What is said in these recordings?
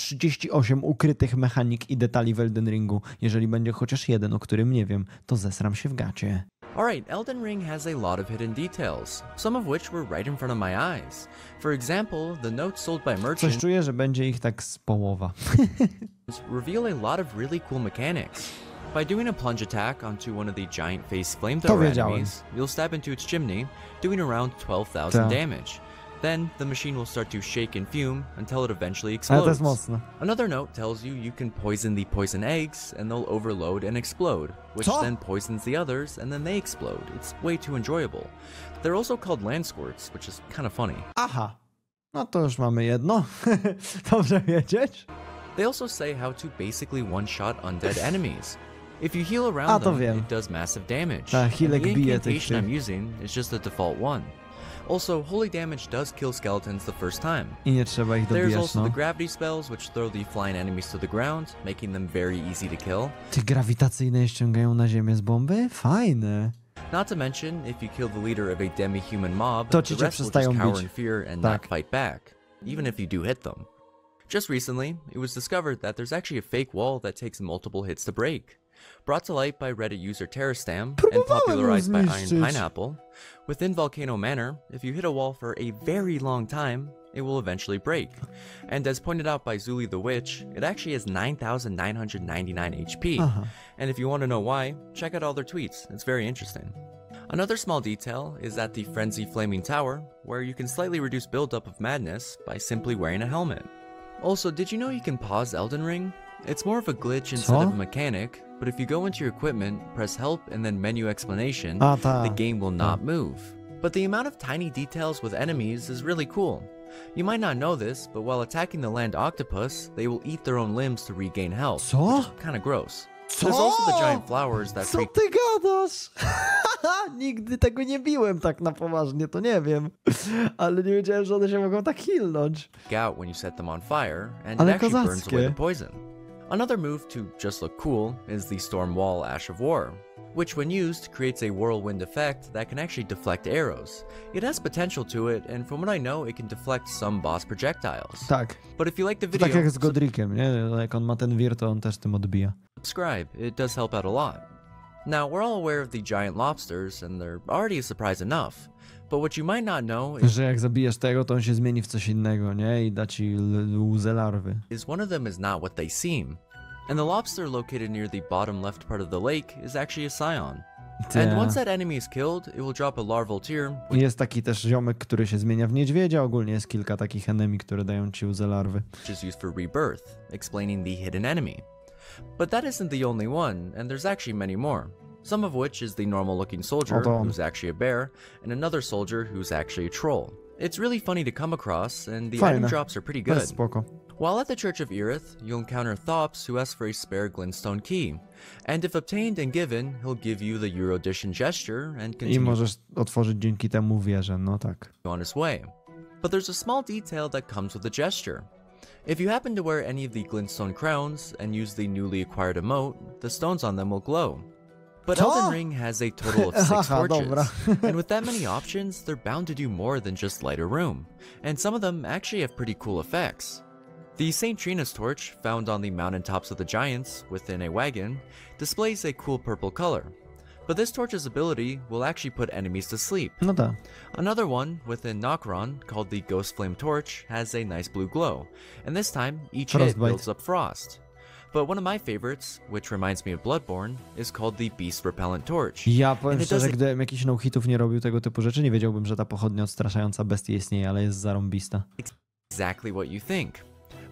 38 ukrytych mechanik i detali w Elden Ringu. Jeżeli będzie chociaż jeden, o którym nie wiem, to zesram się w gacie. Alright, Elden Ring has a lot of hidden details, some of which were right in front of my eyes. For example, the notes sold by Coś merchants czuję, że będzie ich tak z połowa. reveal a lot of really cool mechanics. By doing a plunge attack onto one of the giant face To flamethrower wiedziałem. enemies, you'll stab into its chimney, doing around 12,000 Tak. damage. Then, the machine will start to shake and fume until it eventually Ale to explodes. jest mocne. Another note tells you can poison the poison eggs and they'll overload and explode, which Co? then poisons the others and then they explode. It's way too enjoyable. They're also called land squirts, which is kind of funny. Aha. No to już mamy jedno. Dobrze wiedzieć. They also say how to basically one-shot undead enemies. If you heal A, around to them, wiem. it does massive damage. Ta, and healek the bije tych incantation tych. I'm using is just the default one. Also, holy damage does kill skeletons the first time. I nie trzeba ich There's dobijać, also no. the gravity spells, which throw the flying enemies to the ground, making them very easy to kill. Ty grawitacyjne je ściągają na ziemię z bomby? Fajne. Not to mention, if you kill the leader of a demi-human mob, To the ci rest cię will just przestają cower bić. in fear and Tak. not fight back, even if you do hit them. Just recently, it was discovered that there's actually a fake wall that takes multiple hits to break. Brought to light by Reddit user Terrastam and Próbowałem popularized by ją Iron zniszczyć. Pineapple, within Volcano Manor, if you hit a wall for a very long time, it will eventually break. And as pointed out by Zuli the Witch, it actually has 9,999 HP. Aha. And if you want to know why, check out all their tweets, it's very interesting. Another small detail is at the Frenzy Flaming Tower, where you can slightly reduce buildup of madness by simply wearing a helmet. Also, did you know you can pause Elden Ring? It's more of a glitch instead Co? of a mechanic, but if you go into your equipment, press help and then menu explanation, A, ta. the game will not move. But the amount of tiny details with enemies is really cool. You might not know this, but while attacking the land octopus, they will eat their own limbs to regain health, Co? which is kind of gross. Co? There's also the giant flowers that Co freak ty gadasz? Nigdy tego nie biłem tak na poważnie, to nie wiem. Ale nie wiedziałem, że one się mogą tak healnąć. out when you set them on fire, and Ale it actually burns kozackie. away the poison. Another move to just look cool is the Storm Wall Ash of War, which when used creates a whirlwind effect that can actually deflect arrows. It has potential to it, and from what I know, it can deflect some boss projectiles. Tak. But if you like the To video, tak jak z Godrickiem, nie? Jak on ma ten wir, to on też tym odbija. subscribe, it does help out a lot. Now, we're all aware of the giant lobsters, and they're already a surprise enough. But what you might not know Że jak zabijesz tego, to on się zmieni w coś innego, nie? I da ci łzę larwy. is one of them is not what they seem. And the lobster located near the bottom left part of the lake is actually a scion. And Ta. once that enemy is killed, it will drop a larval tear, Jest taki też ziomek, który się zmienia w niedźwiedzia. Ogólnie jest kilka takich enemy, które dają ci łzę larwy. which is used for rebirth, explaining the hidden enemy. But that isn't the only one, and there's actually many more. Some of which is the normal looking soldier, Hold on. who's actually a bear, and another soldier who's actually a troll. It's really funny to come across, and the item Fajne. drops are pretty To jest good. spoko. While at the Church of Erith, you'll encounter Thops who asks for a spare glintstone key, and if obtained and given, he'll give you the Euroedition gesture and I continue możesz otworzyć dzięki temu wieżę, no tak. on his way. But there's a small detail that comes with the gesture. If you happen to wear any of the glintstone crowns and use the newly acquired emote, the stones on them will glow. But Co? Elden Ring has a total of 6 Aha, torches, dobra. and with that many options, they're bound to do more than just light a room, and some of them actually have pretty cool effects. The St. Trina's torch, found on the mountaintops of the giants within a wagon, displays a cool purple color. But this torch's ability will actually put enemies to sleep. No tak. Another one within Nokron, called the Ghost Flame Torch, has a nice blue glow, and this time each hit Frostbite. builds up frost. But one of my favorites, which reminds me of Bloodborne, is called the Beast Repellent Torch. Ja powiem And it szczerze, doesn't- gdybym jakichś no-hitów nie robił tego typu rzeczy, nie wiedziałbym, że ta pochodnia odstraszająca bestii istnieje, ale jest zarąbista. Exactly what you think.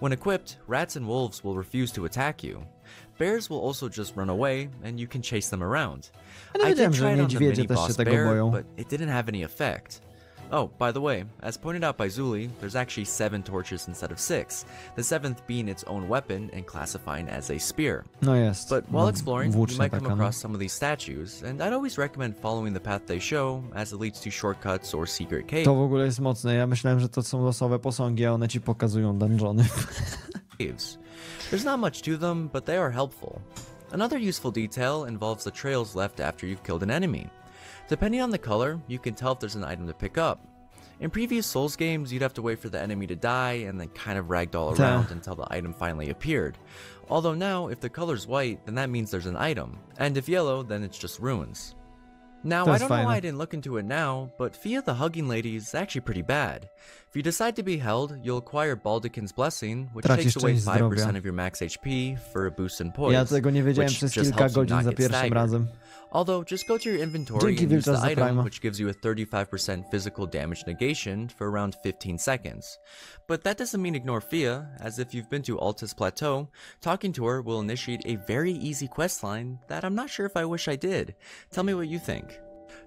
When equipped, rats and wolves will refuse to attack you. Bears will also just run away, and you can chase them around. Ja nie I wiedziałem, did że try it on the niedźwiedzie mini też się boss tego bear, boją. but it didn't have any effect. Oh, by the way, as pointed out by Zuli, there's actually 7 torches instead of 6, the 7th being its own weapon and classifying as a spear. No jest. But while no, exploring, you włócznia might come taka, no. across some of these statues, and I'd always recommend following the path they show, as it leads to shortcuts or secret caves. To w ogóle jest mocne. Ja myślałem, że to są losowe posągi, a one ci pokazują dungeony. There's not much to them, but they are helpful. Another useful detail involves the trails left after you've killed an enemy. Depending on the color, you can tell if there's an item to pick up. In previous Souls games, you'd have to wait for the enemy to die and then kind of ragdoll around until the item finally appeared. Although now, if the color's white, then that means there's an item, and if yellow, then it's just ruins. Now, I don't know why I didn't look into it now, but Fia the Hugging Lady is actually pretty bad. If you decide to be held, you'll acquire Baldekin's Blessing, which takes away 5% of your max HP for a boost in poise, Ja tego nie wiedziałem przez kilka godzin za pierwszym razem. Although, just go to your inventory and use the item, which gives you a 35% physical damage negation for around 15 seconds. But that doesn't mean ignore Fia, as if you've been to Altus Plateau, talking to her will initiate a very easy questline that I'm not sure if I wish I did. Tell me what you think.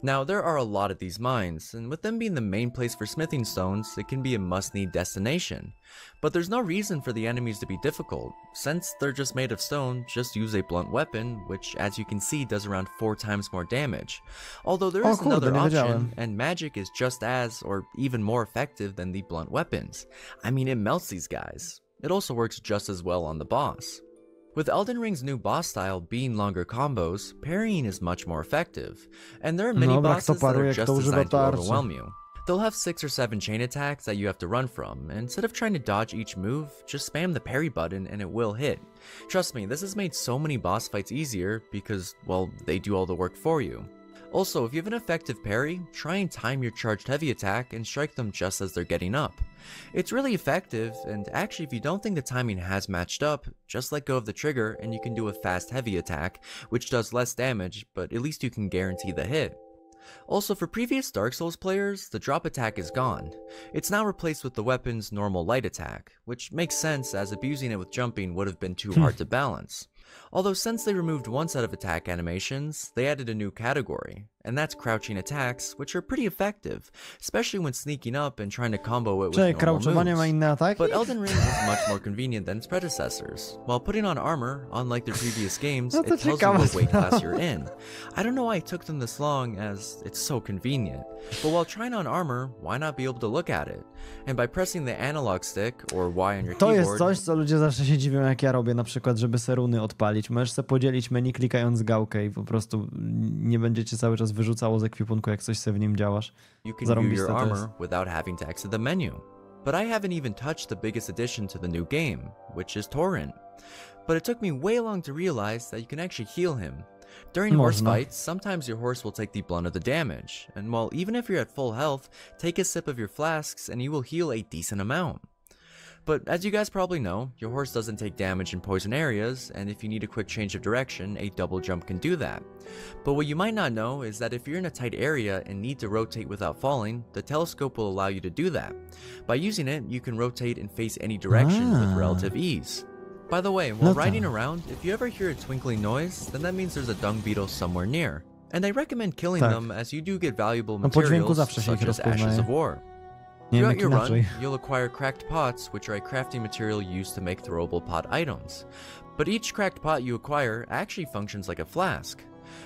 Now, there are a lot of these mines, and with them being the main place for smithing stones, it can be a must-need destination. But there's no reason for the enemies to be difficult. Since they're just made of stone, just use a blunt weapon, which as you can see does around 4 times more damage. Although there is another option, and magic is just as, or even more effective than the blunt weapons. I mean, it melts these guys. It also works just as well on the boss. With Elden Ring's new boss style being longer combos, parrying is much more effective, and there are many bosses that are just designed to overwhelm you. They'll have 6 or 7 chain attacks that you have to run from, and instead of trying to dodge each move, just spam the parry button and it will hit. Trust me, this has made so many boss fights easier because, well, they do all the work for you. Also, if you have an effective parry, try and time your charged heavy attack and strike them just as they're getting up. It's really effective, and actually if you don't think the timing has matched up, just let go of the trigger and you can do a fast heavy attack, which does less damage, but at least you can guarantee the hit. Also, for previous Dark Souls players, the drop attack is gone. It's now replaced with the weapon's normal light attack, which makes sense as abusing it with jumping would have been too hard to balance. Although since they removed one set of attack animations, they added a new category, and that's crouching attacks, which are pretty effective, especially when sneaking up and trying to combo it with normal moves. But Elden Ring is much more convenient than its predecessors. While putting on armor, unlike their previous games, it tells you what weight class you're in. I don't know why it took them this long, as it's so convenient. But while trying on armor, why not be able to look at it? And by pressing the analog stick, or Y on your keyboard... To jest coś, co ludzie zawsze się dziwią, jak ja robię, na przykład, żeby se runy odpalić. Możesz sobie podzielić menu klikając gałkę i po prostu nie będziecie cały czas wyrzucało z ekwipunku, jak coś sobie w nim działasz. You can view your armor without having to exit the menu. But I haven't even touched the biggest addition to the new game, which is Torrent. But it took me way long to realize that you can actually heal him. During horse fights, sometimes your horse will take the blunt of the damage, and while even if you're at full health, take a sip of your flasks and you will heal a decent amount. But as you guys probably know, your horse doesn't take damage in poison areas, and if you need a quick change of direction, a double jump can do that. But what you might not know is that if you're in a tight area and need to rotate without falling, the telescope will allow you to do that. By using it, you can rotate and face any direction with relative ease. By the way, while riding around, if you ever hear a twinkling noise, then that means there's a dung beetle somewhere near. And I recommend killing them, as you do get valuable materials such as ashes of war. Throughout your run, you'll acquire cracked pots, which are a crafting material used to make throwable pot items. But each cracked pot you acquire actually functions like a flask.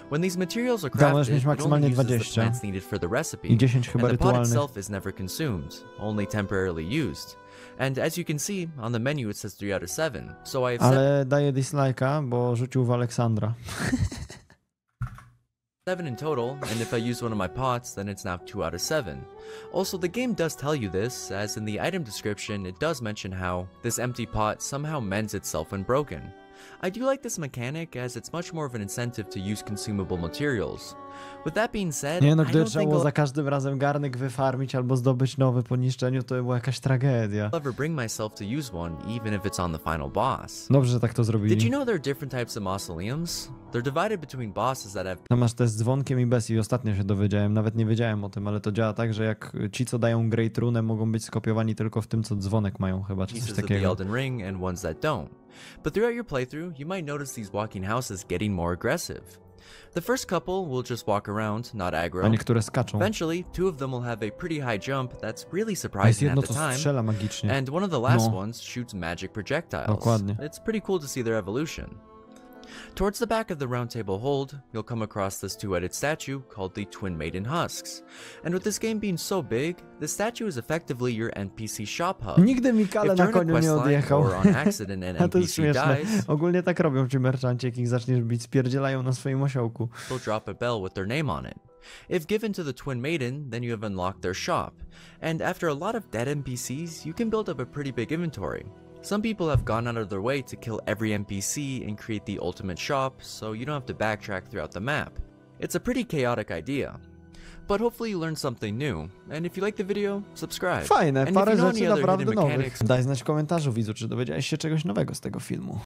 When these materials are crafted, it only uses the plants needed for the recipe, and the pot itself is never consumed, only temporarily used. And as you can see, on the menu it says 3 out of 7, so I have Ale daję dislike'a, bo rzucił w Aleksandra. 7 in total, and if I use one of my pots, then it's now 2 out of 7. Also, the game does tell you this, as in the item description, it does mention how this empty pot somehow mends itself when broken. I do like this mechanic, as it's much more of an incentive to use consumable materials. With that being said, Nie no, gdy trzeba było za każdym razem garnek wyfarmić albo zdobyć nowy po niszczeniu, to była jakaś tragedia. I'll ever bring myself to use one, even if it's on the final boss. Dobrze, że tak to zrobili. Did you know there are different types of mausoleums? They're divided between bosses that have... No masz te z dzwonkiem i bez i ostatnio się dowiedziałem, nawet nie wiedziałem o tym, ale to działa tak, że jak ci, co dają Great Runę, mogą być skopiowani tylko w tym, co dzwonek mają chyba, czy coś takiego. Elden Ring and ones that don't. But throughout your playthrough, you might notice these walking houses getting more aggressive. The first couple will just walk around, not aggro. A niektóre skaczą. Eventually, 2 of them will have a pretty high jump that's really surprising at the time. Magicznie. And one of the last ones shoots magic projectiles. Dokładnie. It's pretty cool to see their evolution. Towards the back of the round table hold, you'll come across this 2-headed statue called the Twin Maiden Husks. And with this game being so big, the statue is effectively your NPC shop hub. Nigdy Mikale na koniu nie odjechał. A to jest śmieszne. Ogólnie tak robią ci merchanci, jak ich zaczniesz bić, spierdzielają na swoim osiołku. They'll drop a bell with their name on it. If given to the Twin Maiden, then you have unlocked their shop, and after a lot of dead NPCs, you can build up a pretty big inventory. Some people have gone out of their way to kill every NPC and create the ultimate shop, so you don't have to backtrack throughout the map. It's a pretty chaotic idea. But hopefully you learned something new, and if you like the video, subscribe. Fajne, And if parę you know any rzeczy other naprawdę hidden nowych. mechanics, Daj znać w komentarzu, widzu, czy dowiedziałeś się czegoś nowego z tego filmu.